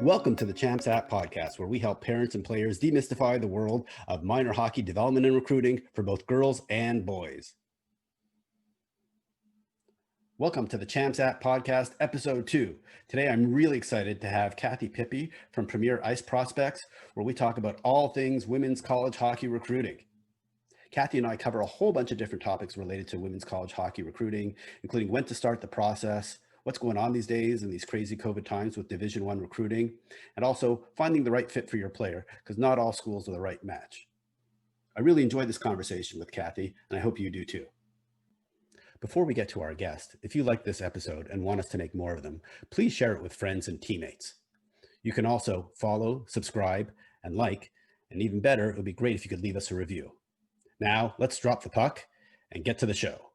Welcome to the Champs App podcast, where we help parents and players demystify the world of minor hockey development and recruiting for both girls and boys. Welcome to the Champs App podcast, episode 2. Today, I'm really excited to have Kathy Pippy from Premier Ice Prospects, where we talk about all things women's college hockey recruiting. Kathy and I cover a whole bunch of different topics related to women's college hockey recruiting, including when to start the process, what's going on these days in these crazy COVID times with Division I recruiting, and also finding the right fit for your player, because not all schools are the right match. I really enjoyed this conversation with Kathy, and I hope you do too. Before we get to our guest, if you like this episode and want us to make more of them, please share it with friends and teammates. You can also follow, subscribe, and like, and even better, it would be great if you could leave us a review. Now, let's drop the puck and get to the show.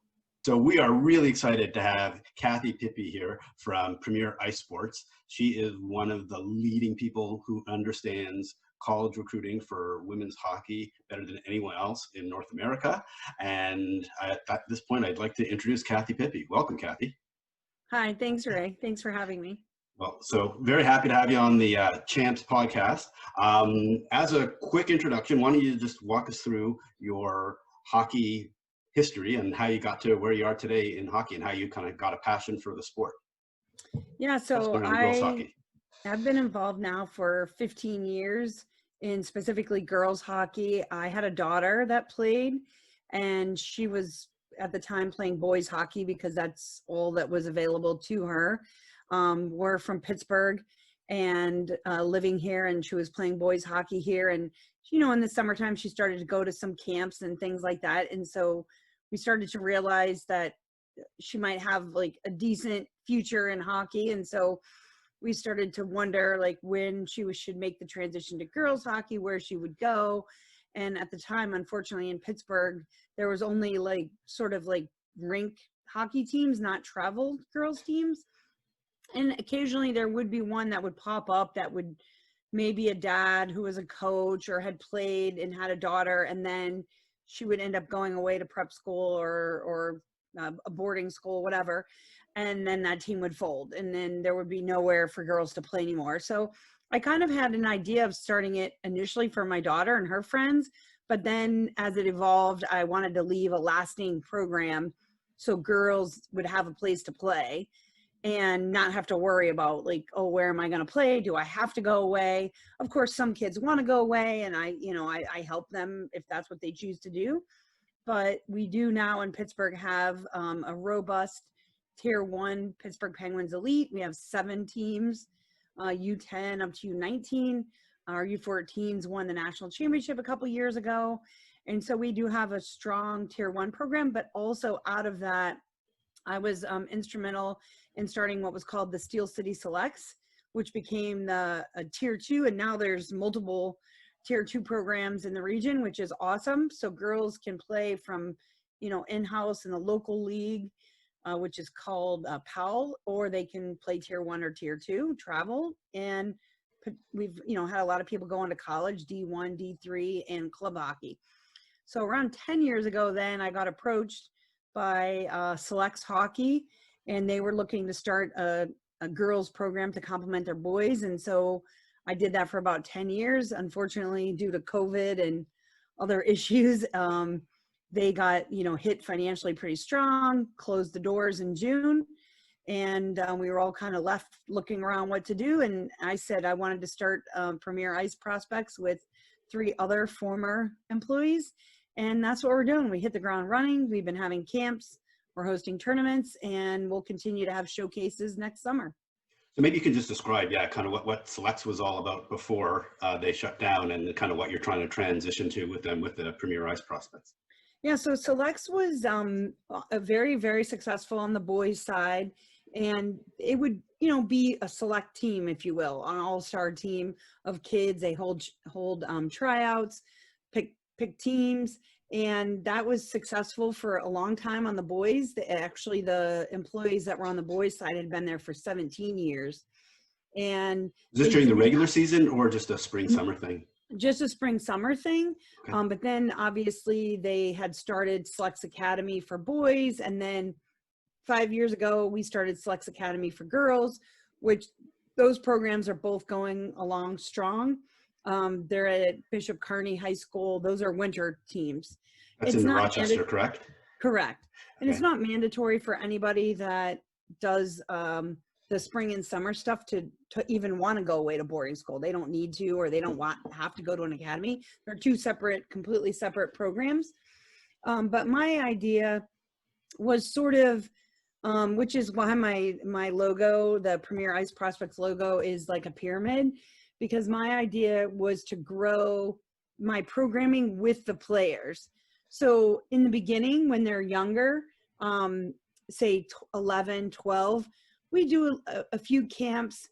So we are really excited to have Kathy Pippy here from Premier Ice Sports. She is one of the leading people who understands college recruiting for women's hockey better than anyone else in North America. And at this point, I'd like to introduce Kathy Pippy. Welcome, Kathy. Hi, thanks, Ray. Thanks for having me. Well, so very happy to have you on the Champs podcast. As a quick introduction, why don't you just walk us through your hockey history and how you got to where you are today in hockey and how you kind of got a passion for the sport? Yeah, so I've been involved now for 15 years in specifically girls hockey. I had a daughter that played, and she was at the time playing boys hockey because that's all that was available to her. We're from Pittsburgh and living here, and she was playing boys hockey here. And, you know, in the summertime, she started to go to some camps and things like that. And so we started to realize that she might have like a decent future in hockey. And so we started to wonder like when she should make the transition to girls hockey, where she would go. And at the time, unfortunately, in Pittsburgh, there was only like sort of like rink hockey teams, not travel girls teams. And occasionally there would be one that would pop up that would maybe a dad who was a coach or had played and had a daughter, and then she would end up going away to prep school or a boarding school, whatever. And then that team would fold, and then there would be nowhere for girls to play anymore. So I kind of had an idea of starting it initially for my daughter and her friends, but then as it evolved, I wanted to leave a lasting program so girls would have a place to play and not have to worry about like, oh, where am I going to play? Do I have to go away? Of course, some kids want to go away, and I help them if that's what they choose to do. But we do now in Pittsburgh have a robust Tier 1 Pittsburgh Penguins Elite. We have 7 teams, U10 up to U19. Our U14s won the national championship a couple years ago. And so we do have a strong Tier 1 program, but also out of that, I was instrumental in starting what was called the Steel City Selects, which became the Tier 2, and now there's multiple Tier 2 programs in the region, which is awesome. So girls can play from, you know, in-house in the local league, which is called PAL, or they can play Tier 1 or Tier 2, travel. And we've, you know, had a lot of people going to college, D1, D3, and club hockey. So around 10 years ago, then I got approached by Selects Hockey, and they were looking to start a girls program to complement their boys. And so I did that for about 10 years. Unfortunately, due to COVID and other issues, they got, you know, hit financially pretty strong, closed the doors in June. And we were all kind of left looking around what to do. And I said I wanted to start Premier Ice Prospects with 3 other former employees. And that's what we're doing. We hit the ground running. We've been having camps, we're hosting tournaments, and we'll continue to have showcases next summer. So maybe you can just describe, kind of what Selects was all about before they shut down, and kind of what you're trying to transition to with them with the Premier Ice Prospects. Yeah, so Selects was a very, very successful on the boys' side, and it would, you know, be a select team, if you will, an all-star team of kids. They hold tryouts, pick teams, and that was successful for a long time on the boys. Actually, the employees that were on the boys' side had been there for 17 years. And is this during the regular season or just a spring summer thing? Just a spring summer thing. Okay. But then obviously they had started Selects Academy for boys, and then 5 years ago we started Selects Academy for girls, which those programs are both going along strong. They're at Bishop Kearney High School. Those are winter teams. That's in Rochester, correct? Correct. And Okay. it's not mandatory for anybody that does the spring and summer stuff to even want to go away to boarding school. They don't need to, or they don't have to go to an academy. They're two completely separate programs. But my idea was sort of, which is why my logo, the Premier Ice Prospects logo, is like a pyramid, because my idea was to grow my programming with the players. So in the beginning, when they're younger, say 11, 12, we do a few camps.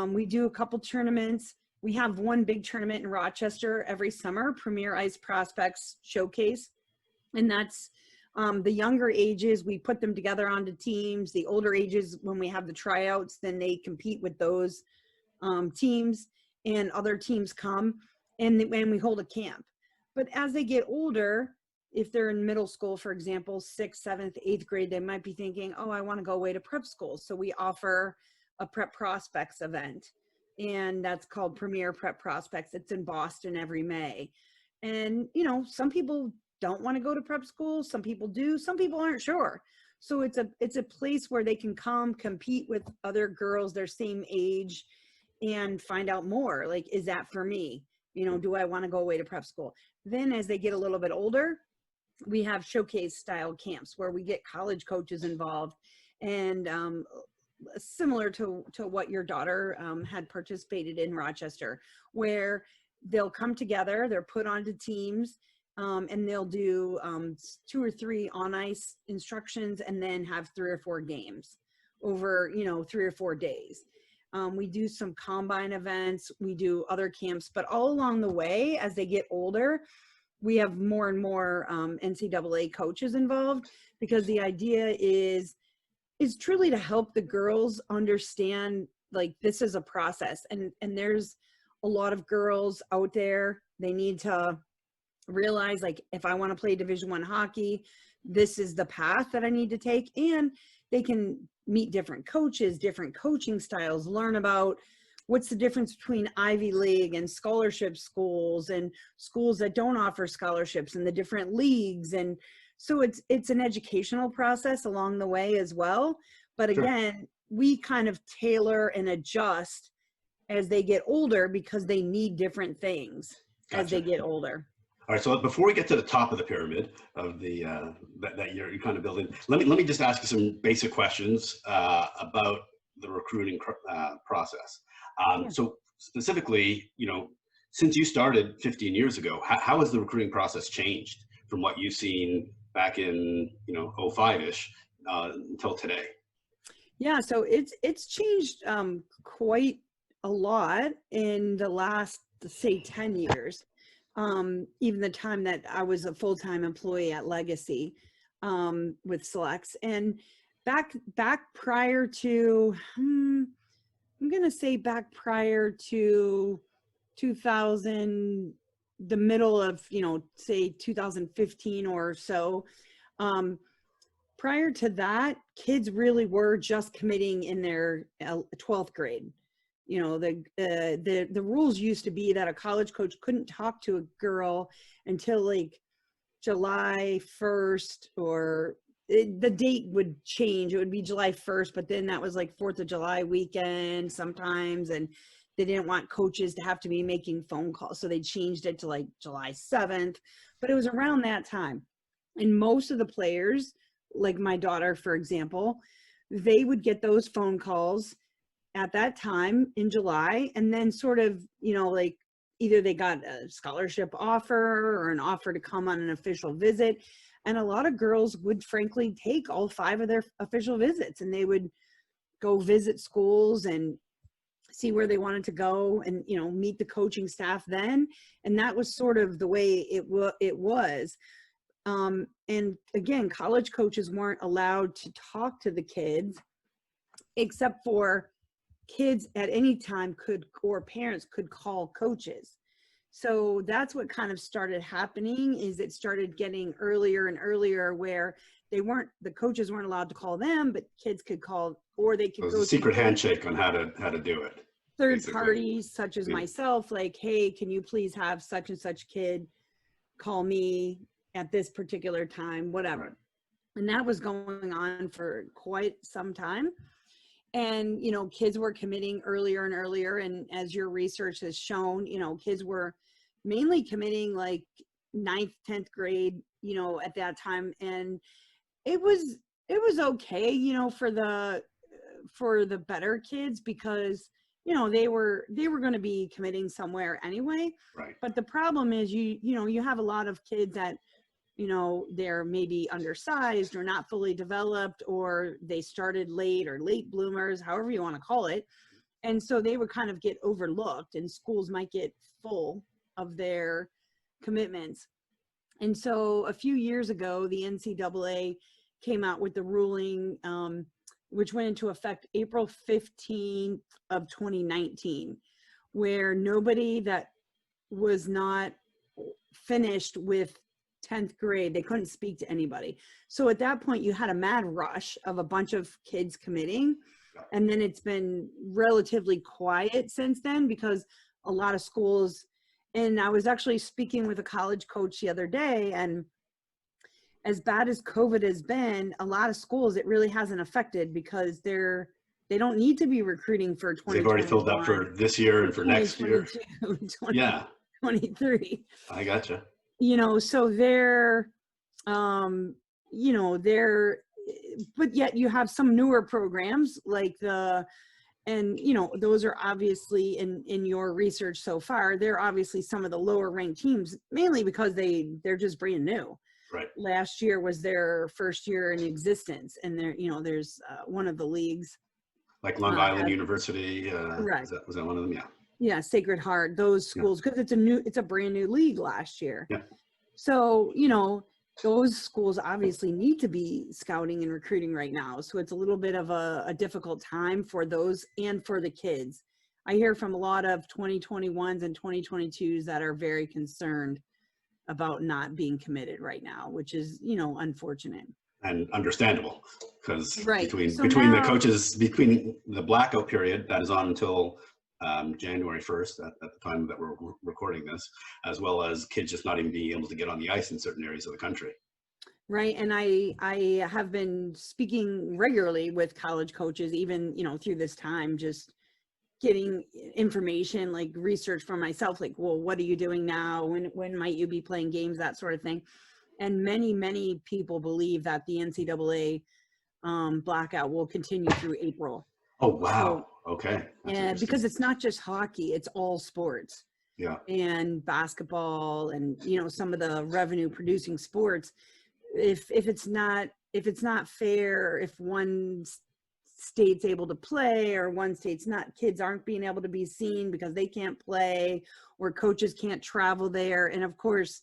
We do a couple tournaments. We have one big tournament in Rochester every summer, Premier Ice Prospects Showcase. And that's the younger ages, we put them together onto teams. The older ages, when we have the tryouts, then they compete with those teams, and other teams come, and we hold a camp. But as they get older, if they're in middle school, for example, 6th, 7th, 8th grade, they might be thinking, oh, I want to go away to prep school. So we offer a prep prospects event, and that's called Premier Prep Prospects. It's in Boston every May. And, you know, some people don't want to go to prep school. Some people do. Some people aren't sure. So it's a place where they can come compete with other girls their same age and find out more. Like, is that for me? You know, do I want to go away to prep school? Then as they get a little bit older, we have showcase style camps where we get college coaches involved, and similar to what your daughter had participated in Rochester, where they'll come together, they're put onto teams, and they'll do 2 or 3 on ice instructions, and then have 3 or 4 games over, you know, 3 or 4 days. We do some combine events, we do other camps, but all along the way, as they get older, we have more and more NCAA coaches involved, because the idea is truly to help the girls understand, like, this is a process, and there's a lot of girls out there, they need to realize, like, if I want to play Division I hockey, this is the path that I need to take. And they can meet different coaches, different coaching styles, learn about what's the difference between Ivy League and scholarship schools and schools that don't offer scholarships, and the different leagues. And so it's an educational process along the way as well. But again, we kind of tailor and adjust as they get older, because they need different things as they get older. All right, so before we get to the top of the pyramid of the that you're kind of building, let me just ask you some basic questions about the recruiting process. So specifically, you know, since you started 15 years ago, how has the recruiting process changed from what you've seen back in, you know, 05-ish until today? Yeah, so it's changed quite a lot in the last, say, 10 years. Even the time that I was a full-time employee at Legacy with Selects, and back prior to, I'm going to say back prior to 2000, the middle of, you know, say 2015 or so, prior to that, kids really were just committing in their 12th grade. You know, the rules used to be that a college coach couldn't talk to a girl until like July 1st, or the date would change. It would be July 1st, but then that was like 4th of July weekend sometimes, and they didn't want coaches to have to be making phone calls, so they changed it to like July 7th. But it was around that time, and most of the players, like my daughter, for example, they would get those phone calls at that time in July, and then sort of, you know, like either they got a scholarship offer or an offer to come on an official visit. And a lot of girls would frankly take all 5 of their official visits, and they would go visit schools and see where they wanted to go, and, you know, meet the coaching staff then. And that was sort of the way it was. And again, college coaches weren't allowed to talk to the kids, except for kids at any time could, or parents could call coaches. So that's what kind of started happening, is it started getting earlier and earlier where the coaches weren't allowed to call them, but kids could call, or they could There's go a to secret handshake on how to do it. third basically. parties such as myself, like, hey, can you please have such and such kid call me at this particular time, whatever. Right. And that was going on for quite some time. And, you know, kids were committing earlier and earlier. And as your research has shown, you know, kids were mainly committing like 9th, 10th grade, you know, at that time. And it was okay, you know, for the better kids, because, you know, they were going to be committing somewhere anyway. Right. But the problem is you know, you have a lot of kids that, you know, they're maybe undersized or not fully developed, or they started late, or late bloomers, however you want to call it. And so they would kind of get overlooked, and schools might get full of their commitments. And so a few years ago, the NCAA came out with the ruling, which went into effect April 15th of 2019, where nobody that was not finished with 10th grade, they couldn't speak to anybody. So at that point, you had a mad rush of a bunch of kids committing. And then it's been relatively quiet since then, because a lot of schools, and I was actually speaking with a college coach the other day, and as bad as COVID has been, a lot of schools, it really hasn't affected, because they don't need to be recruiting for 2021. They've already filled up for this year and for next year. 2022, yeah. 23. I gotcha. You know, so they're, you know, but yet you have some newer programs like and you know, those are obviously in your research so far, they're obviously some of the lower ranked teams, mainly because they're just brand new. Right. Last year was their first year in existence, and there, you know, there's one of the leagues like Long Island University. Correct. Was that one of them? Yeah. Yeah, Sacred Heart, those schools, because it's a brand new league last year. Yeah. So, you know, those schools obviously need to be scouting and recruiting right now. So it's a little bit of a difficult time for those and for the kids. I hear from a lot of 2021s and 2022s that are very concerned about not being committed right now, which is, you know, unfortunate. And understandable, because right. between the coaches, between the blackout period that is on until January 1st at the time that we're recording this, as well as kids just not even being able to get on the ice in certain areas of the country. Right. And I have been speaking regularly with college coaches, even, you know, through this time, just getting information, like research for myself, like, well, what are you doing now? When might you be playing games, that sort of thing. And many people believe that the NCAA blackout will continue through April. Oh, wow. So, okay. And because it's not just hockey, it's all sports. Yeah. And basketball, and, you know, some of the revenue producing sports. If it's not fair, if one state's able to play or one state's not, kids aren't being able to be seen because they can't play, or coaches can't travel there. And of course,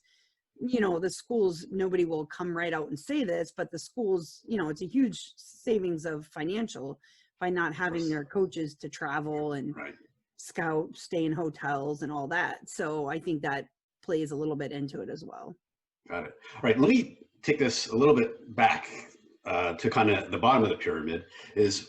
you know, the schools, nobody will come right out and say this, but the schools, you know, it's a huge savings of financial by not having their coaches to travel and scout, stay in hotels and all that. So I think that plays a little bit into it as well. Got it. All right, let me take this a little bit back to kind of the bottom of the pyramid. Is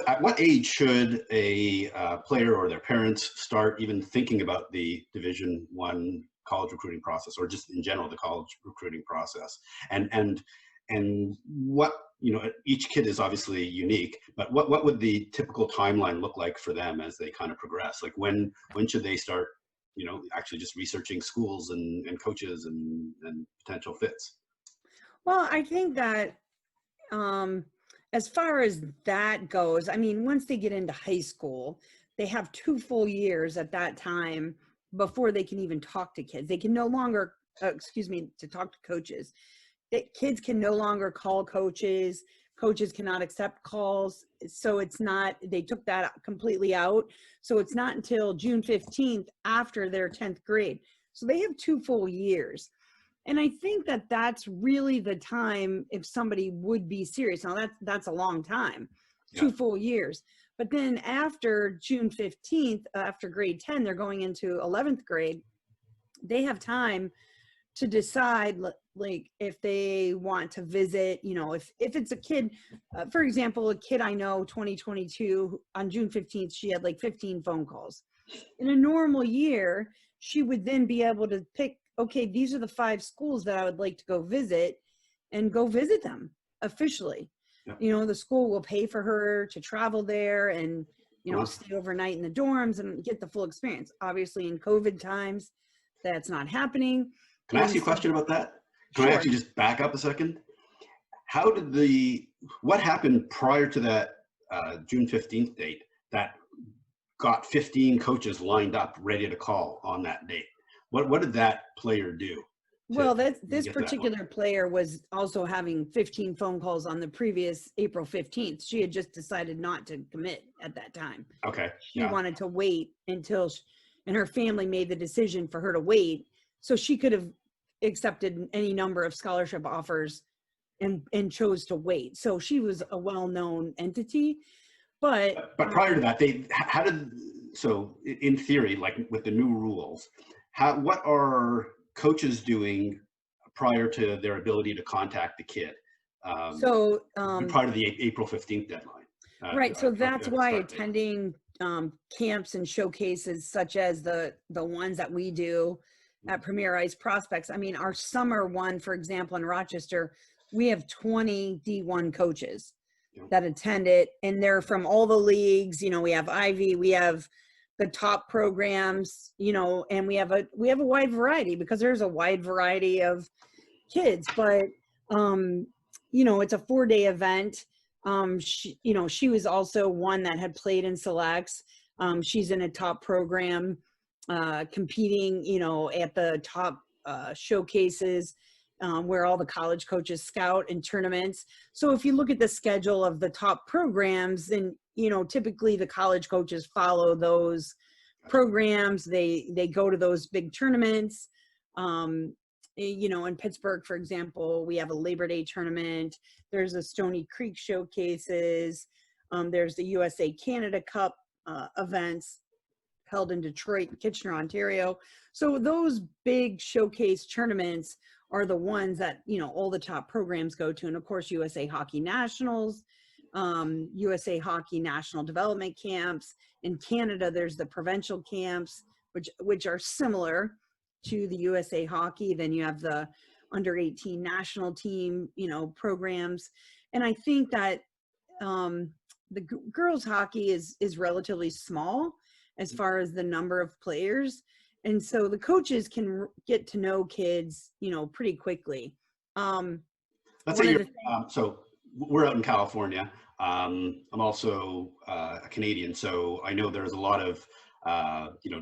at what age should a player or their parents start even thinking about the Division I college recruiting process, or just in general the college recruiting process? And what, you know, each kid is obviously unique, but what would the typical timeline look like for them as they kind of progress? Like when should they start, you know, actually just researching schools and coaches and potential fits? Well, I think that as far as that goes, I mean, once they get into high school, they have 2 full years at that time before they can even talk to kids. They can no longer, to talk to coaches. Kids can no longer call coaches. Coaches cannot accept calls. So it's not, they took that completely out. So it's not until June 15th after their 10th grade. So they have 2 full years. And I think that that's really the time if somebody would be serious. Now that's a long time, 2 full years. But then after June 15th, after grade 10, they're going into 11th grade. They have time to decide like if they want to visit, if it's a kid, for example, a kid I know 2022 on June 15th, she had like 15 phone calls. In a normal year, she would then be able to pick, okay, these are the 5 schools that I would like to go visit, and go visit them officially. Yep. The school will pay for her to travel there and, stay overnight in the dorms and get the full experience. Obviously in COVID times, that's not happening. Can I ask you a question about that? Can I actually just back up a second? What happened prior to that June 15th date that got 15 coaches lined up ready to call on that date? What did that player do? Well, this particular player was also having 15 phone calls on the previous April 15th. She had just decided not to commit at that time. Okay. She wanted to wait until, and her family made the decision for her to wait. So she could have accepted any number of scholarship offers and chose to wait. So she was a well-known entity. But prior to that, so in theory, like with the new rules, what are coaches doing prior to their ability to contact the kid? Prior to the April 15th deadline. Right. So that's why attending camps and showcases such as the ones that we do at Premier Ice Prospects. I mean, our summer one, for example, in Rochester, we have 20 D1 coaches that attend it, and they're from all the leagues. We have Ivy, we have the top programs, and we have a wide variety, because there's a wide variety of kids. But it's a 4-day event. She was also one that had played in selects. She's in a top program, competing, at the top showcases, where all the college coaches scout in tournaments. So if you look at the schedule of the top programs, then, typically the college coaches follow those programs. They go to those big tournaments. In Pittsburgh, for example, we have a Labor Day tournament. There's a Stony Creek showcases. There's the USA Canada Cup events held in Detroit and Kitchener, Ontario. So those big showcase tournaments are the ones that, all the top programs go to. And of course, USA Hockey Nationals, USA Hockey National Development Camps. In Canada, there's the provincial camps, which are similar to the USA Hockey. Then you have the under 18 national team, programs. And I think that the girls hockey is relatively small as far as the number of players. And so the coaches can get to know kids, pretty quickly. Let's say so we're out in California. I'm also a Canadian, so I know there's a lot of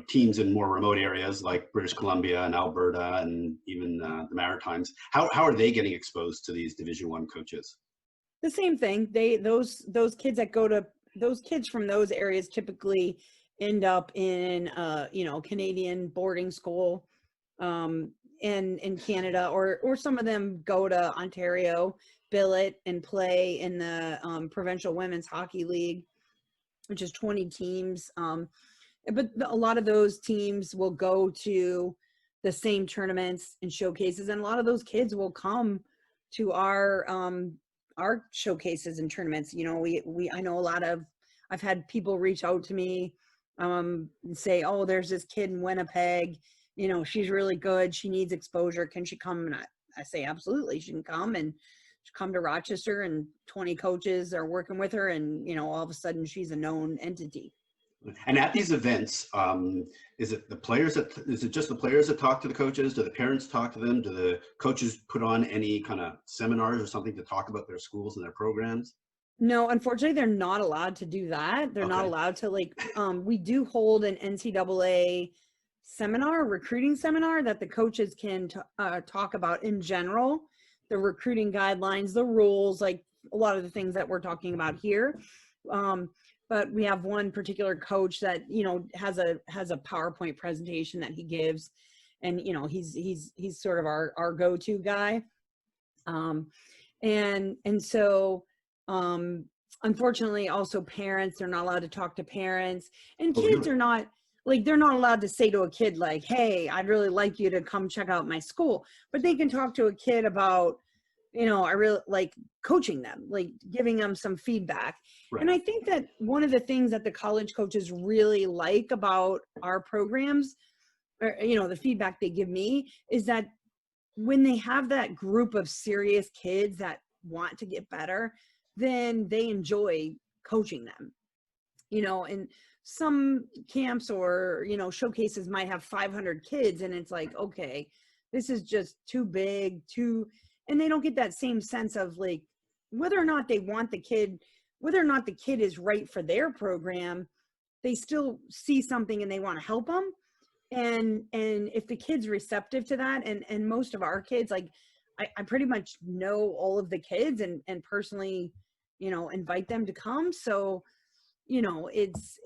teams in more remote areas like British Columbia and Alberta and even the Maritimes. How are they getting exposed to these Division I coaches? The same thing. Those kids that go to those kids from those areas typically end up in Canadian boarding school in Canada, or some of them go to Ontario, billet, and play in the Provincial Women's Hockey League, which is 20 teams. But a lot of those teams will go to the same tournaments and showcases, and a lot of those kids will come to our showcases and tournaments. I know I've had people reach out to me and say, oh, there's this kid in Winnipeg, she's really good, she needs exposure, can she come? And I say absolutely, she can come, and she come to Rochester, and 20 coaches are working with her, and all of a sudden she's a known entity. And at these events, is it just the players that talk to the coaches? Do the parents talk to them? Do the coaches put on any kind of seminars or something to talk about their schools and their programs? No, unfortunately, they're not allowed to do that. They're not allowed to, we do hold an NCAA seminar, recruiting seminar, that the coaches can talk about in general, the recruiting guidelines, the rules, like a lot of the things that we're talking about here. But we have one particular coach that, has a PowerPoint presentation that he gives, and, he's sort of our go-to guy. So unfortunately also parents, they're not allowed to talk to parents, and Oh, kids really? are not, like, they're not allowed to say to a kid like, hey, I'd really like you to come check out my school, but they can talk to a kid about, I really like coaching them, like giving them some feedback. Right. And I think that one of the things that the college coaches really like about our programs, or, the feedback they give me, is that when they have that group of serious kids that want to get better, then they enjoy coaching them. And some camps or, showcases might have 500 kids, and it's like, okay, this is just too big, and they don't get that same sense of like whether or not they want the kid, whether or not the kid is right for their program. They still see something and they want to help them. And if the kid's receptive to that, and most of our kids, like I pretty much know all of the kids and personally, invite them to come. So, it's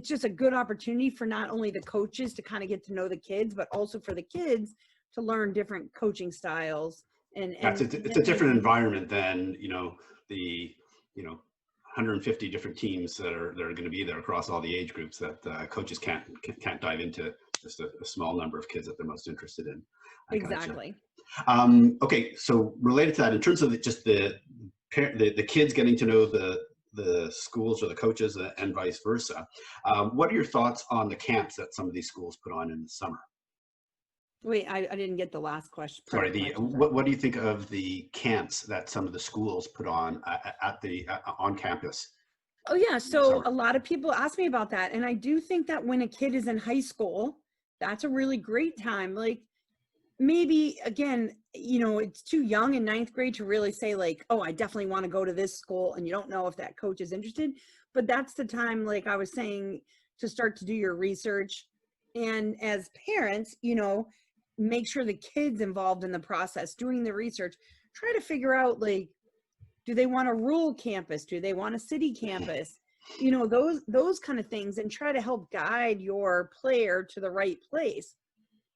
just a good opportunity for not only the coaches to kind of get to know the kids, but also for the kids to learn different coaching styles. Yeah, it's a different environment than, the, 150 different teams that are going to be there across all the age groups that coaches can't dive into just a small number of kids that they're most interested in. Exactly. Okay, so related to that, in terms of just the kids getting to know the schools or the coaches and vice versa, what are your thoughts on the camps that some of these schools put on in the summer? Wait, I didn't get the last question. Sorry, what do you think of the camps that some of the schools put on on campus? Oh yeah, so a lot of people ask me about that, and I do think that when a kid is in high school, that's a really great time. Like, maybe again, it's too young in ninth grade to really say like, oh, I definitely want to go to this school, and you don't know if that coach is interested. But that's the time, like I was saying, to start to do your research, and as parents, make sure the kids involved in the process, doing the research, try to figure out, like, do they want a rural campus, do they want a city campus, those kind of things, and try to help guide your player to the right place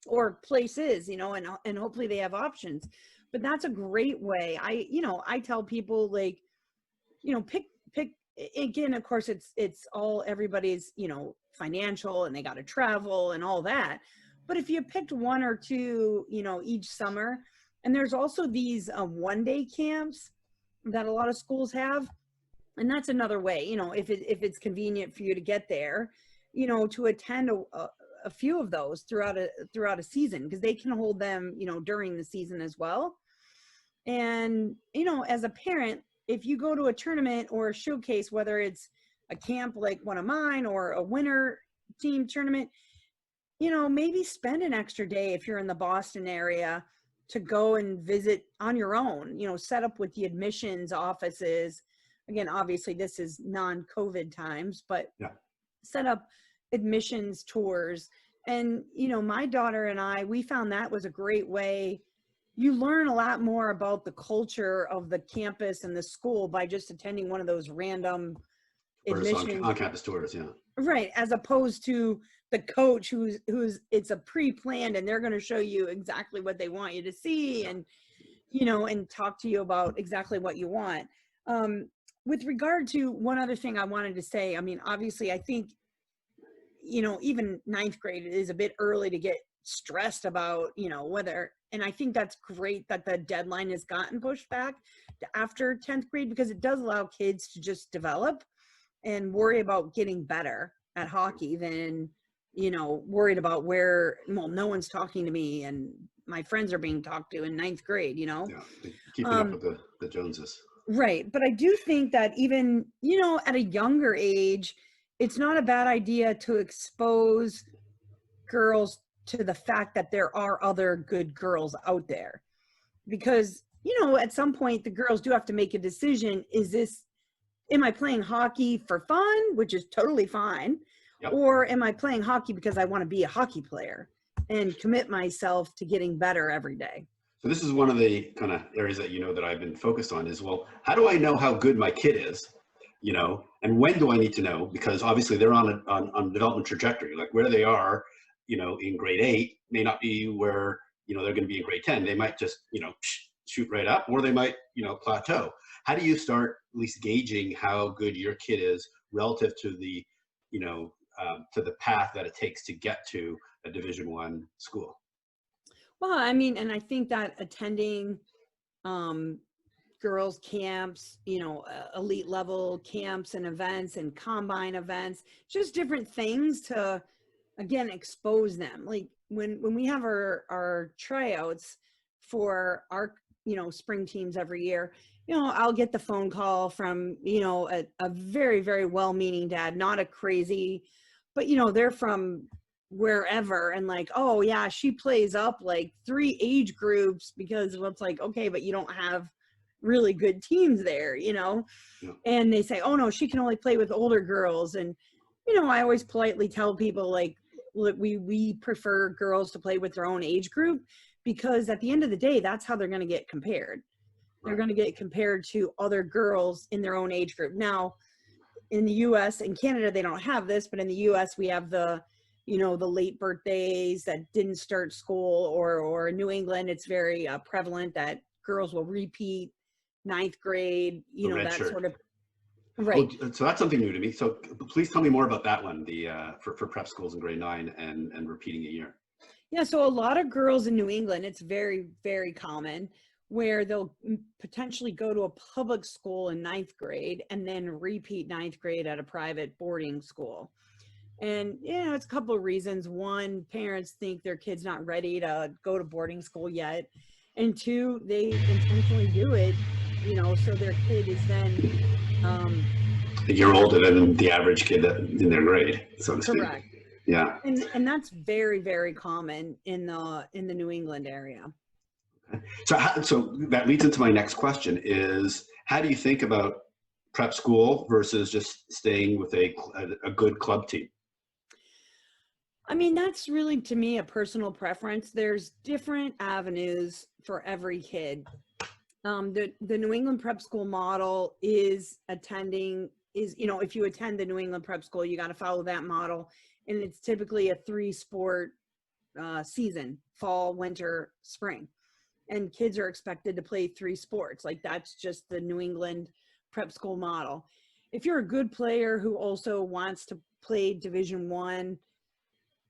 or places, and hopefully they have options. But that's a great way. I tell people, like, pick again, of course it's all everybody's, financial, and they got to travel and all that. But if you picked one or two, each summer, and there's also these one-day camps that a lot of schools have, and that's another way, if it's convenient for you to get there, to attend a few of those throughout a season, because they can hold them, during the season as well. And, as a parent, if you go to a tournament or a showcase, whether it's a camp like one of mine or a winter team tournament, maybe spend an extra day if you're in the Boston area to go and visit on your own, set up with the admissions offices. Again, obviously this is non-COVID times, but yeah, set up admissions tours. And, my daughter and we found that was a great way. You learn a lot more about the culture of the campus and the school by just attending one of those random admissions on-campus tours. Yeah. Right. As opposed to the coach who's it's a pre-planned, and they're going to show you exactly what they want you to see, and, and talk to you about exactly what you want. With regard to one other thing I wanted to say, I mean, obviously I think, even ninth grade is a bit early to get stressed about, whether, and I think that's great that the deadline has gotten pushed back to after 10th grade, because it does allow kids to just develop and worry about getting better at hockey than, worried about where, well, no one's talking to me and my friends are being talked to in ninth grade, Yeah, keeping up with the Joneses. Right. But I do think that even, at a younger age, it's not a bad idea to expose girls to the fact that there are other good girls out there, because, at some point the girls do have to make a decision. Am I playing hockey for fun, which is totally fine? Yep. Or am I playing hockey because I want to be a hockey player and commit myself to getting better every day? So this is one of the kind of areas that, that I've been focused on is, well, how do I know how good my kid is, and when do I need to know? Because obviously they're on a development trajectory, like where they are, in grade 8 may not be where, they're going to be in grade 10. They might just, shoot right up, or they might, plateau. how do you start at least gauging how good your kid is relative to the, to the path that it takes to get to a Division I school? Well, I mean, and I think that attending girls camps, elite level camps and events and combine events, just different things to, again, expose them. Like when we have our tryouts for our, spring teams every year, I'll get the phone call from, a very, very well-meaning dad, not a crazy, but, they're from wherever, and like, oh yeah, she plays up like 3 age groups, because it's like, okay, but you don't have really good teams there, Yeah. and they say, oh no, she can only play with older girls. And I always politely tell people, like, look, we prefer girls to play with their own age group, because at the end of the day, that's how they're going to get compared. They're going to get compared to other girls in their own age group. Now in the US and Canada, they don't have this, but in the US we have the the late birthdays that didn't start school, or in New England it's very prevalent that girls will repeat 9th grade, that shirt. sort of, right. Oh, so that's something new to me. So please tell me more about that one, the for prep schools in grade 9 and repeating a year. Yeah, so a lot of girls in New England, it's very, very common, where they'll potentially go to a public school in 9th grade and then repeat 9th grade at a private boarding school. And it's a couple of reasons. One, parents think their kid's not ready to go to boarding school yet. And 2, they intentionally do it, so their kid is then a year older than the average kid in their grade, so to speak. Correct. Yeah. And that's very, very common in the New England area. So that leads into my next question is, how do you think about prep school versus just staying with a good club team? I mean, that's really, to me, a personal preference. There's different avenues for every kid. The New England prep school model is if you attend the New England prep school, you got to follow that model. And it's typically a 3-sport season: fall, winter, spring. And kids are expected to play 3 sports. Like, that's just the New England prep school model. If you're a good player who also wants to play Division I,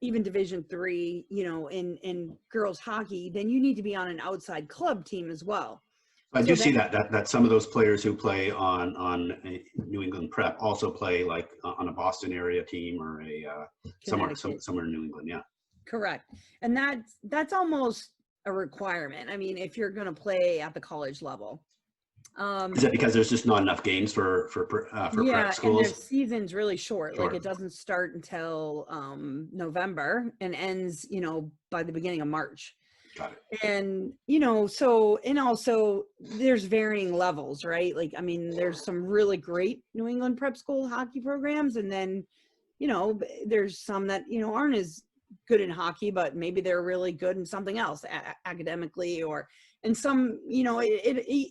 even Division III, in girls hockey, then you need to be on an outside club team as well. I do see that some of those players who play on New England prep also play like on a Boston area team or somewhere in New England. Yeah. Correct. And that's almost a requirement. I mean, if you're going to play at the college level. Is that because there's just not enough games for prep schools? And their season's really short. Like, it doesn't start until November and ends, by the beginning of March. Got it. And, and also there's varying levels, right? Like, I mean, there's some really great New England prep school hockey programs. And then, there's some that, aren't as good in hockey, but maybe they're really good in something else academically, and some,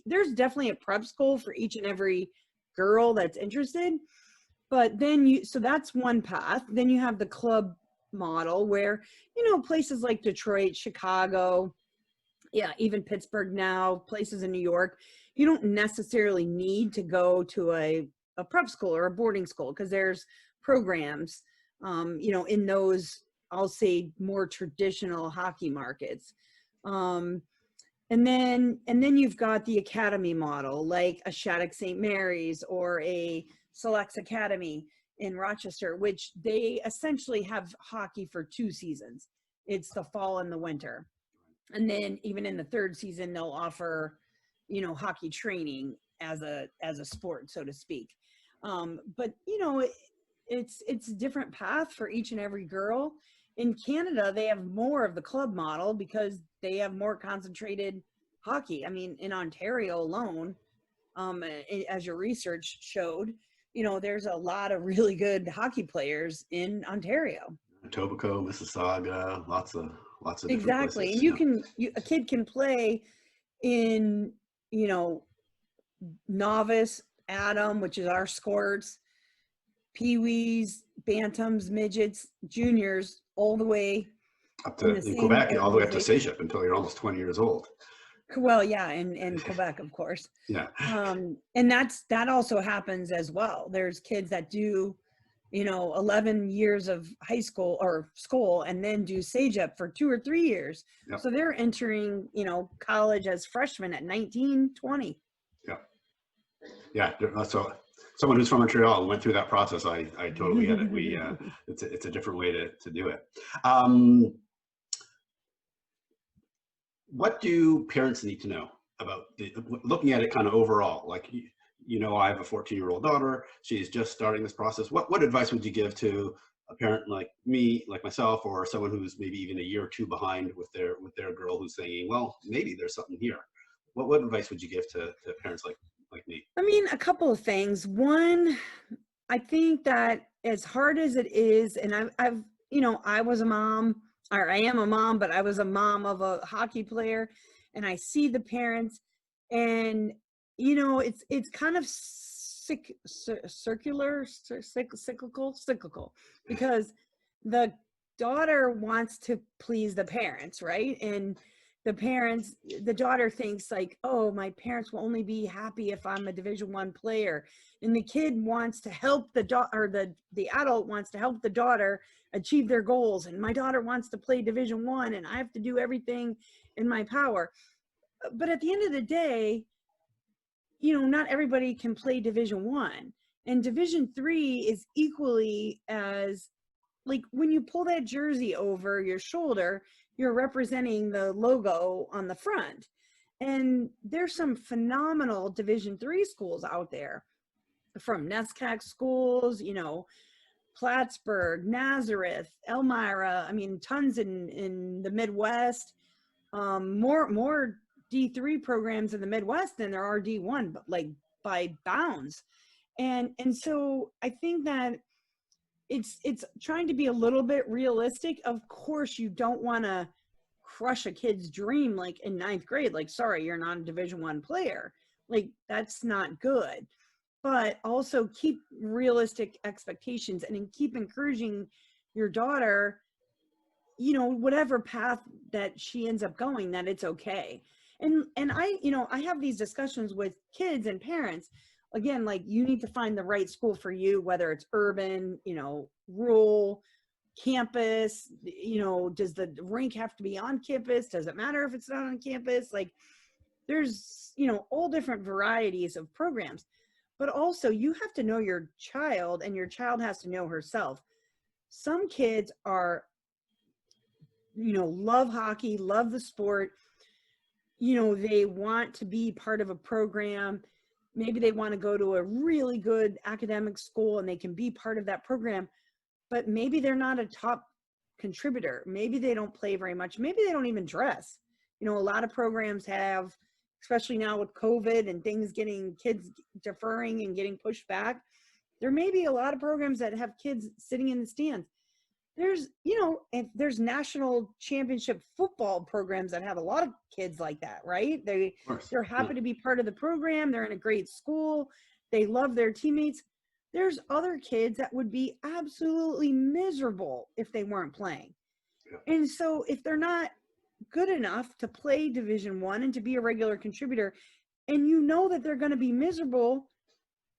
there's definitely a prep school for each and every girl that's interested. But then so that's one path. Then you have the club model where, places like Detroit, Chicago, even Pittsburgh now, places in New York, you don't necessarily need to go to a prep school or a boarding school, because there's programs, in those, I'll say, more traditional hockey markets. And then you've got the academy model, like a Shattuck St. Mary's or a Selects Academy in Rochester, which they essentially have hockey for 2 seasons. It's the fall and the winter. And then even in the 3rd season, they'll offer, hockey training as a sport, so to speak. But, it's a different path for each and every girl. In Canada, they have more of the club model because they have more concentrated hockey. I mean, in Ontario alone, as your research showed, there's a lot of really good hockey players in Ontario. Etobicoke, Mississauga, lots of exactly. Places, and a kid can play in, novice, Adam, which is our squirts, peewees, bantams, midgets, juniors, all the way up to in Quebec, all the way up to CEGEP until you're almost 20 years old. Well, yeah, in Quebec, of course. Yeah. And that also happens as well. There's kids that do, 11 years of high school or school and then do SAGEP for 2 or 3 years. Yep. So they're entering, college as freshmen at 19, 20. Yeah. So someone who's from Montreal went through that process. I totally get it. It's a different way to do it. What do parents need to know about looking at it kind of overall? Like, I have a 14-year-old daughter. She's just starting this process. What advice would you give to a parent like me, like myself, or someone who's maybe even a year or two behind with their girl who's saying, well, maybe there's something here? What advice would you give to parents like me? I mean, a couple of things. One, I think that as hard as it is, and I've I was a mom, or I am a mom, but I was a mom of a hockey player, and I see the parents, and it's kind of cyclical, because the daughter wants to please the parents, right? And the daughter thinks like, oh, my parents will only be happy if I'm a Division I player, and the kid wants to help the the adult wants to help the daughter achieve their goals, and my daughter wants to play Division I, and I have to do everything in my power. But at the end of the day, not everybody can play Division I, and Division III is equally as, like, when you pull that jersey over your shoulder, you're representing the logo on the front. And there's some phenomenal Division III schools out there, from NESCAC schools, Plattsburgh, Nazareth, Elmira. I mean, tons in the Midwest. More D3 programs in the Midwest than there are D1, but like by bounds. And so I think that it's trying to be a little bit realistic. Of course, you don't want to crush a kid's dream like in 9th grade, like, sorry, you're not a Division I player. Like, that's not good. But also keep realistic expectations and keep encouraging your daughter, whatever path that she ends up going, that it's okay. And I have these discussions with kids and parents. Again, like, you need to find the right school for you, whether it's urban, rural, campus, does the rink have to be on campus? Does it matter if it's not on campus? Like, there's, all different varieties of programs. But also, you have to know your child, and your child has to know herself. Some kids are, love hockey, love the sport. They want to be part of a program. Maybe they want to go to a really good academic school and they can be part of that program, but maybe they're not a top contributor. Maybe they don't play very much. Maybe they don't even dress. A lot of programs have, especially now with COVID and things kids deferring and getting pushed back, there may be a lot of programs that have kids sitting in the stands. There's, there's national championship football programs that have a lot of kids like that, right? They're happy to be part of the program. They're in a great school. They love their teammates. There's other kids that would be absolutely miserable if they weren't playing. Yeah. And so if they're not good enough to play Division I and to be a regular contributor, and that they're going to be miserable,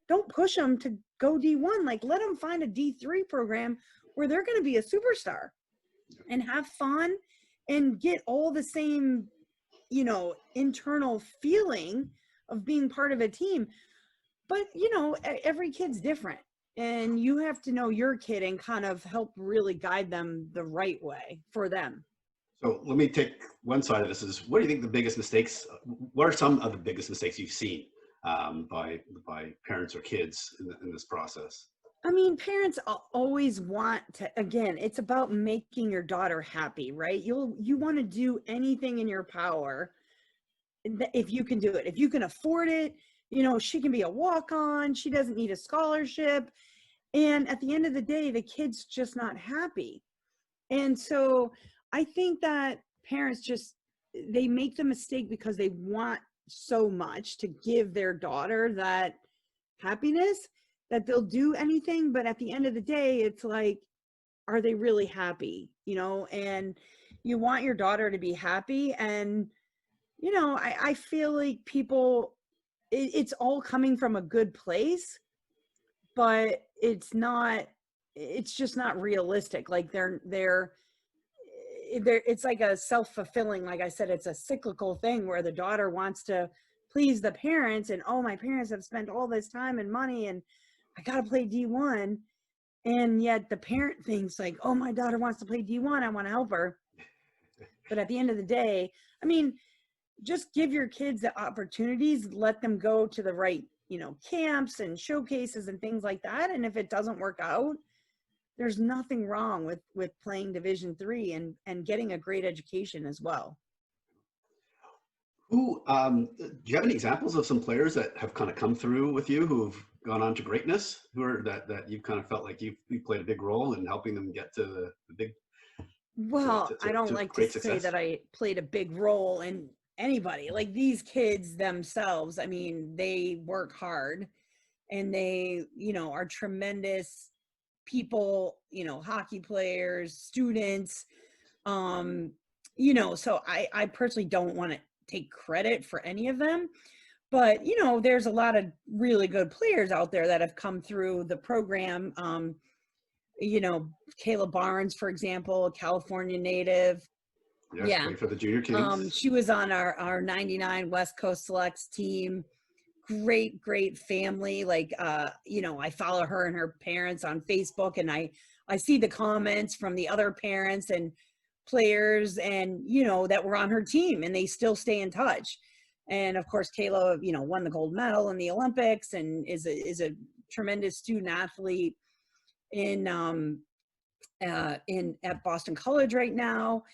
don't push them to go D1. Like, let them find a D3 program where they're going to be a superstar and have fun and get all the same, internal feeling of being part of a team. But, every kid's different, and you have to know your kid and kind of help really guide them the right way for them. So let me take one side of this. What do you think the biggest mistakes, what are some of the biggest mistakes you've seen by parents or kids in this process? I mean, parents always want to, again, it's about making your daughter happy, right? You want to do anything in your power if you can do it. If you can afford it, she can be a walk-on. She doesn't need a scholarship. And at the end of the day, the kid's just not happy. And so I think that parents they make the mistake because they want so much to give their daughter that happiness that they'll do anything. But at the end of the day, it's like, are they really happy? And you want your daughter to be happy. And you know, I feel like people, it's all coming from a good place, but it's just not realistic. Like it's like a self-fulfilling, like I said, it's a cyclical thing where the daughter wants to please the parents, and oh, my parents have spent all this time and money and I got to play D1. And yet the parent thinks like, oh, my daughter wants to play D1, I want to help her. But at the end of the day, I mean, just give your kids the opportunities, let them go to the right, you know, camps and showcases and things like that. And if it doesn't work out, there's nothing wrong with playing Division III and getting a great education as well. Who do you have any examples of some players that have kind of come through with you who've gone on to greatness, who are that you've kind of felt like you played a big role in helping them get to the big? Well, I don't like to say that I played a big role in anybody. Like these kids themselves, I mean, they work hard and they, you know, are tremendous people, you know, hockey players, students, you know, so I personally don't want to take credit for any of them, but you know, there's a lot of really good players out there that have come through the program. You know, Kayla Barnes, for example, a California native. Yes, yeah, played for the Junior Kings. She was on our 99 West Coast Selects team. Great family. Like, you know, I follow her and her parents on Facebook, and I see the comments from the other parents and players and, you know, that were on her team, and they still stay in touch. And of course, Kayla, you know, won the gold medal in the Olympics and is a tremendous student athlete at Boston College right now.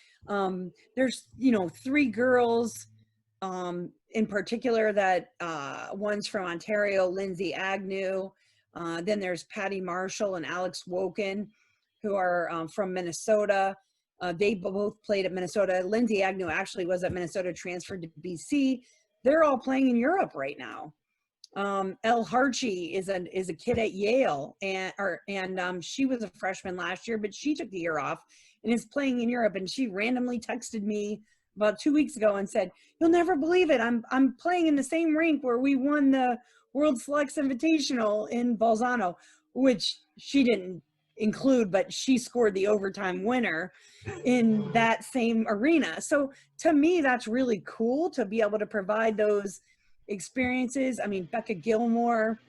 There's, you know, 3 girls in particular that one's from Ontario, Lindsay Agnew. Then there's Patty Marshall and Alex Woken, who are from Minnesota. They both played at Minnesota. Lindsay Agnew actually was at Minnesota, transferred to BC. They're all playing in Europe right now. Elle Harchie is a kid at Yale, and she was a freshman last year, but she took the year off and is playing in Europe. And she randomly texted me about 2 weeks ago and said, "You'll never believe it. I'm playing in the same rink where we won the World Selects Invitational in Bolzano," which she didn't include, but she scored the overtime winner in that same arena. So to me, that's really cool to be able to provide those experiences. I mean, Becca Gilmore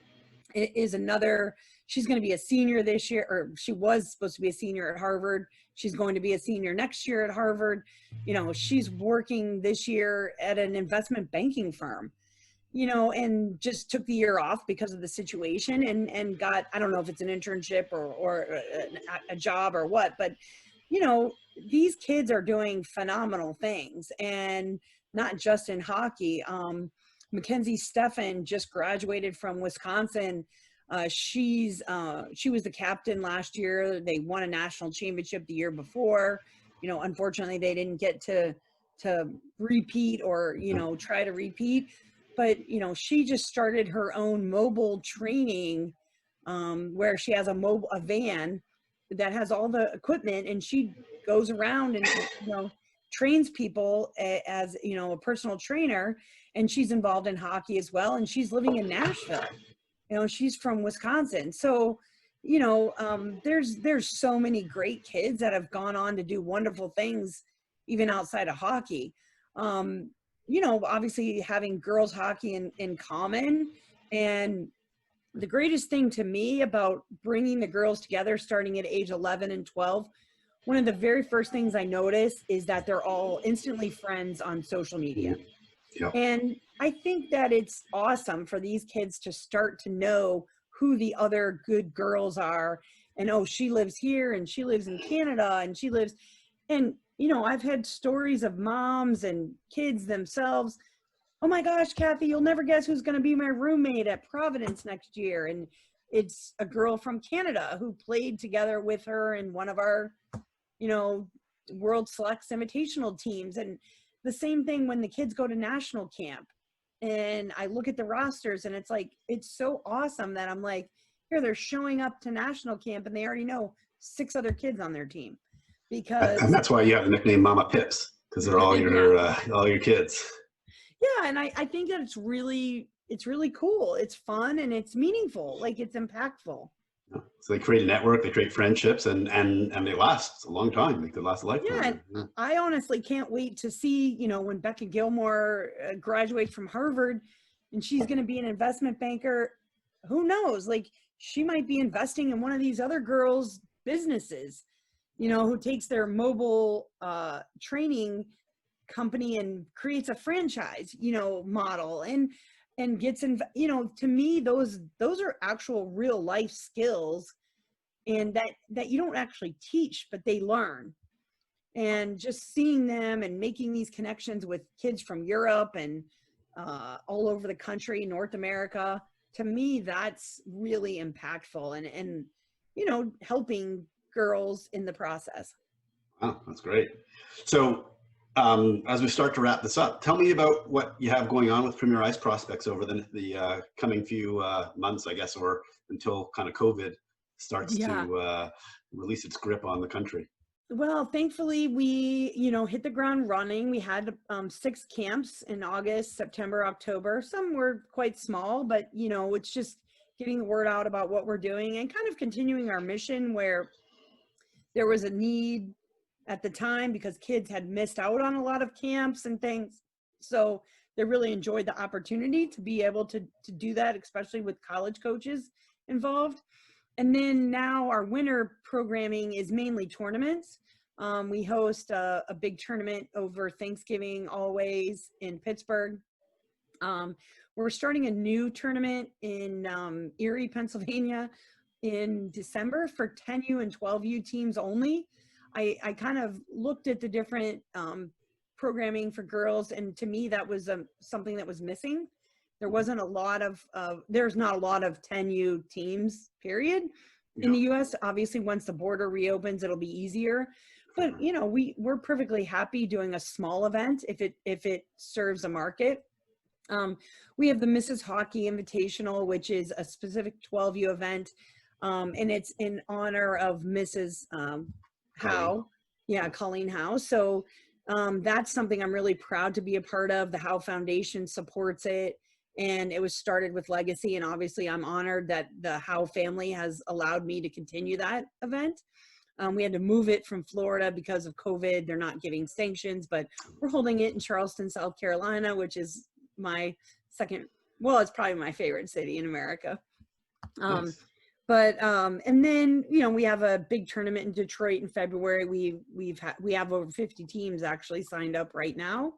is another, she's going to be a senior this year, or she was supposed to be a senior at Harvard. She's going to be a senior next year at Harvard. You know, she's working this year at an investment banking firm, you know, and just took the year off because of the situation and got, I don't know if it's an internship or a job or what, but, you know, these kids are doing phenomenal things, and not just in hockey. Mackenzie Steffen just graduated from Wisconsin. She was the captain last year. They won a national championship the year before. You know, unfortunately, they didn't get to repeat or, you know, try to repeat. But, you know, she just started her own mobile training where she has a van that has all the equipment, and she goes around and, you know, trains people as, you know, a personal trainer. And she's involved in hockey as well. And she's living in Nashville. You know, she's from Wisconsin. So, you know, there's so many great kids that have gone on to do wonderful things, even outside of hockey. You know, obviously having girls hockey in common. And the greatest thing to me about bringing the girls together, starting at age 11 and 12, one of the very first things I notice is that they're all instantly friends on social media. Yep. And I think that it's awesome for these kids to start to know who the other good girls are. And, oh, she lives here and she lives in Canada and she lives, and, you know, I've had stories of moms and kids themselves. "Oh my gosh, Kathy, you'll never guess who's going to be my roommate at Providence next year." And it's a girl from Canada who played together with her in one of our, you know, World Selects Invitational teams. And the same thing when the kids go to national camp, and I look at the rosters, and it's like, it's so awesome that I'm like, here, they're showing up to national camp and they already know 6 other kids on their team. Because, and that's why you have the nickname Mama Pips, because they're all your all your kids. Yeah, and I think that it's really cool. It's fun and it's meaningful. Like it's impactful. So they create a network, they create friendships, and they last a long time. They could last a Yeah, lifetime. and I honestly can't wait to see, when Becca Gilmore graduates from Harvard and she's going to be an investment banker. Who knows? Like she might be investing in one of these other girls' businesses, who takes their mobile training company and creates a franchise, model and gets in, to me, those are actual real life skills and that you don't actually teach, but they learn. And just seeing them and making these connections with kids from Europe and all over the country, North America, to me, that's really impactful and helping girls in the process. Wow, that's great. So as we start to wrap this up, tell me about what you have going on with Premier Ice Prospects over the coming few months, I guess, or until kind of COVID starts to release its grip on the country. Well, thankfully, we, hit the ground running. We had 6 camps in August, September, October. Some were quite small, but, it's just getting the word out about what we're doing and kind of continuing our mission where there was a need at the time because kids had missed out on a lot of camps and things. So they really enjoyed the opportunity to be able to do that, especially with college coaches involved. And then now our winter programming is mainly tournaments. We host a big tournament over Thanksgiving always in Pittsburgh. We're starting a new tournament in Erie, Pennsylvania in December for 10U and 12U teams only. I kind of looked at the different programming for girls, and to me that was something that was missing. There wasn't a lot of, there's not a lot of 10U teams, period. In the US, obviously, once the border reopens, it'll be easier. But, we're perfectly happy doing a small event if it serves a market. We have the Mrs. Hockey Invitational, which is a specific 12U event. And it's in honor of Mrs. Howe. Yeah, Colleen Howe. So that's something I'm really proud to be a part of. The Howe Foundation supports it. And it was started with legacy. And obviously I'm honored that the Howe family has allowed me to continue that event. We had to move it from Florida because of COVID. They're not giving sanctions, but we're holding it in Charleston, South Carolina, which is my second, well, it's probably my favorite city in America. Nice. But, and then, we have a big tournament in Detroit in February. We have over 50 teams actually signed up right now.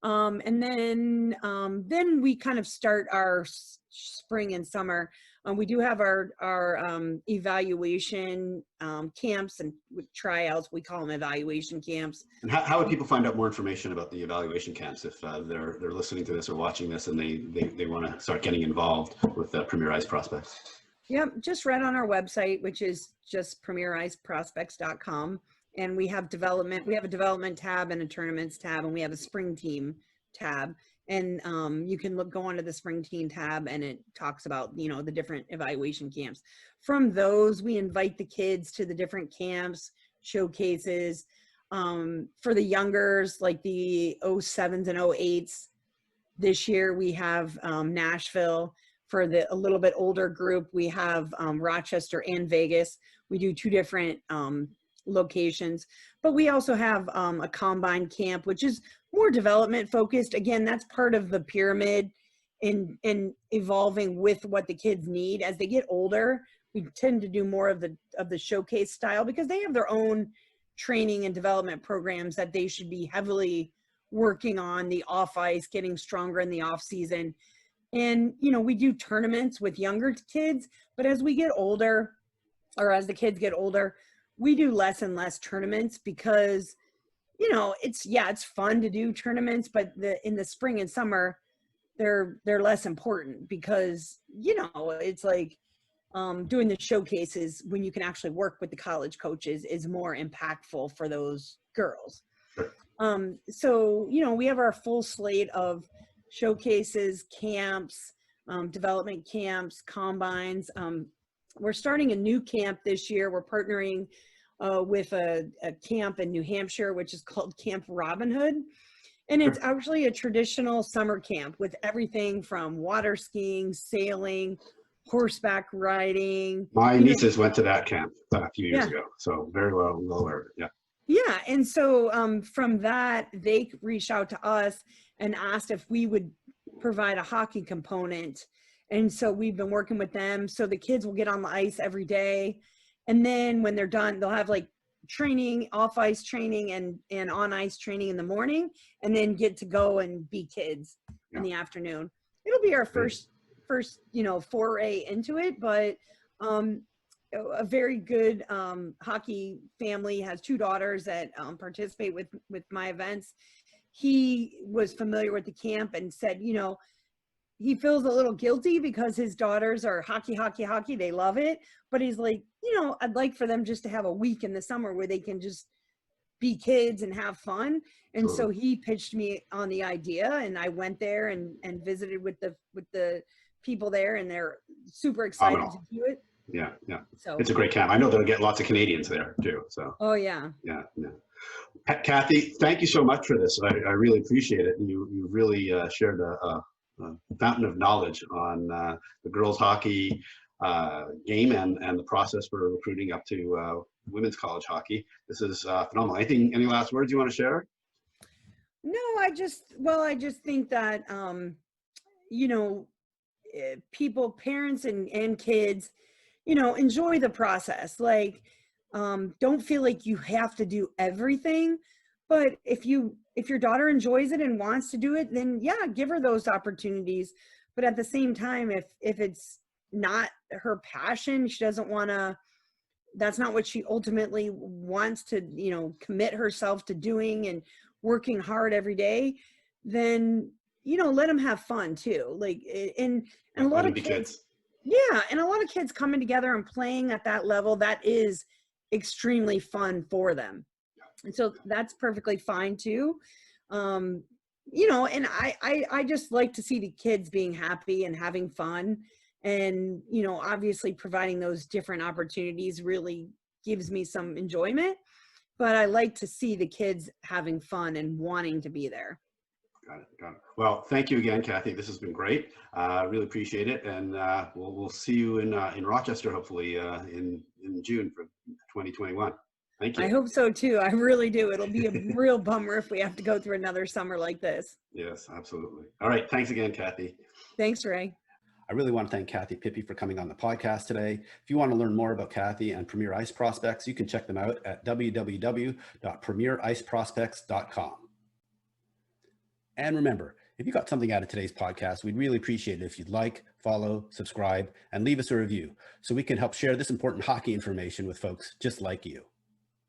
And then we kind of start our spring and summer. We do have our evaluation camps and tryouts. We call them evaluation camps. And how would people find out more information about the evaluation camps if they're listening to this or watching this and they want to start getting involved with Premier Ice Prospects? Yep, just right on our website, which is just premiericeprospects.com. And we have a development tab and a tournaments tab, and we have a spring team tab. And you can go onto the spring team tab, and it talks about, the different evaluation camps. From those, we invite the kids to the different camps, showcases. For the youngers, like the 07s and 08s, this year we have Nashville. For a little bit older group, we have Rochester and Vegas. We do 2 different locations, but we also have a combine camp, which is more development focused. Again, that's part of the pyramid in evolving with what the kids need. As they get older, we tend to do more of the showcase style because they have their own training and development programs that they should be heavily working on the off ice, getting stronger in the off season. And, we do tournaments with younger kids, but as we get older, or as the kids get older, we do less and less tournaments because, it's fun to do tournaments, but in the spring and summer, they're less important because, it's like doing the showcases when you can actually work with the college coaches is more impactful for those girls. So, we have our full slate of showcases, camps, development camps, combines. We're starting a new camp this year. We're partnering with a camp in New Hampshire, which is called Camp Robin Hood. And it's actually a traditional summer camp with everything from water skiing, sailing, horseback riding. My nieces went to that camp a few years ago, so very well aware. Yeah. Yeah, and so from that, they reached out to us and asked if we would provide a hockey component. And so we've been working with them. So the kids will get on the ice every day. And then when they're done, they'll have like training, off ice training and on ice training in the morning, and then get to go and be kids in the afternoon. It'll be our first, foray into it, but a very good hockey family, has 2 daughters that participate with my events. He was familiar with the camp and said, he feels a little guilty because his daughters are hockey. They love it. But he's like, I'd like for them just to have a week in the summer where they can just be kids and have fun. And so he pitched me on the idea, and I went there and visited with the people there, and they're super excited to do it. Yeah. So it's a great camp. I know they'll get lots of Canadians there too. So. Oh yeah. Yeah. Kathy, thank you so much for this. I really appreciate it. You really shared a fountain of knowledge on the girls hockey game and the process for recruiting up to women's college hockey. This is phenomenal. Any last words you want to share? No, I just think that people, parents and kids, enjoy the process. Like, don't feel like you have to do everything, but if your daughter enjoys it and wants to do it, then yeah, give her those opportunities. But at the same time, if it's not her passion, she doesn't want to, that's not what she ultimately wants to, commit herself to doing and working hard every day, then, let them have fun too. Like, and a lot of kids. Yeah, and a lot of kids coming together and playing at that level, that is extremely fun for them. And so that's perfectly fine too. And I just like to see the kids being happy and having fun. And, obviously providing those different opportunities really gives me some enjoyment. But I like to see the kids having fun and wanting to be there. Got it. Well, thank you again, Kathy. This has been great. Really appreciate it, and we'll see you in Rochester, hopefully in June for 2021. Thank you. I hope so too. I really do. It'll be a real bummer if we have to go through another summer like this. Yes, absolutely. All right. Thanks again, Kathy. Thanks, Ray. I really want to thank Kathy Pippy for coming on the podcast today. If you want to learn more about Kathy and Premier Ice Prospects, you can check them out at www.premiericeprospects.com. And remember, if you got something out of today's podcast, we'd really appreciate it if you'd like, follow, subscribe, and leave us a review so we can help share this important hockey information with folks just like you.